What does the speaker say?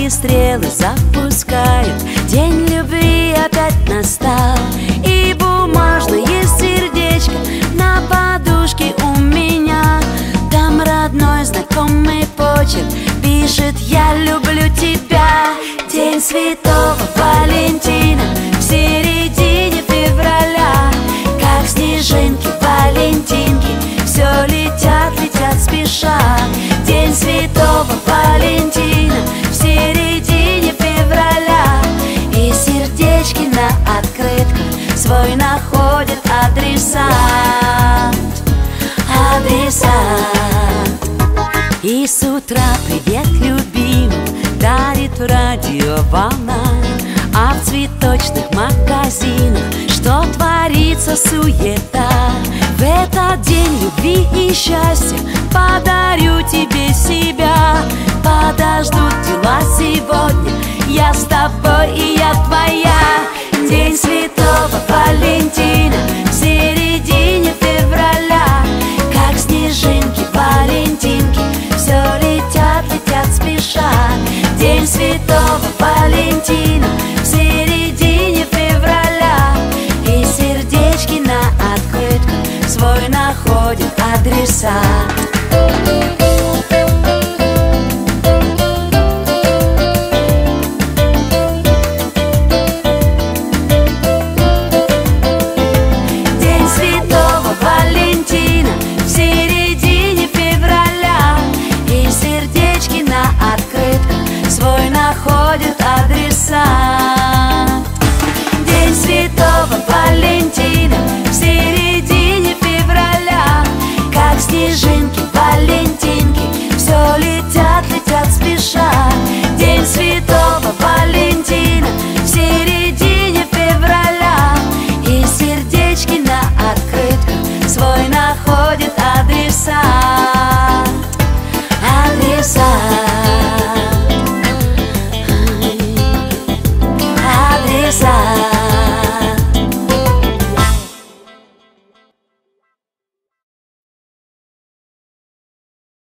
свои стрелы запускают. День любви опять настал, и бумажное сердечко на подушке у меня. Там родной знакомый почерк пишет: я люблю тебя. День Святого Валентина в середине февраля. Как снежинки, валентинки, все летят, летят спеша. День Святого Валентина в середине февраля. И сердечки на открытках свой находит адресат. Адресат. И с утра привет любимым дарит радиоволна. А в цветочных магазинах что творится суета. В этот день любви и счастья подарю тебе себя. Подождут дела сегодня, я с тобой и я твоя. День Святого Валентина в середине февраля. Как снежинки, валентинки, все летят, летят спеша. День Святого Валентина в середине февраля. И сердечки на открытках свой находят адресат.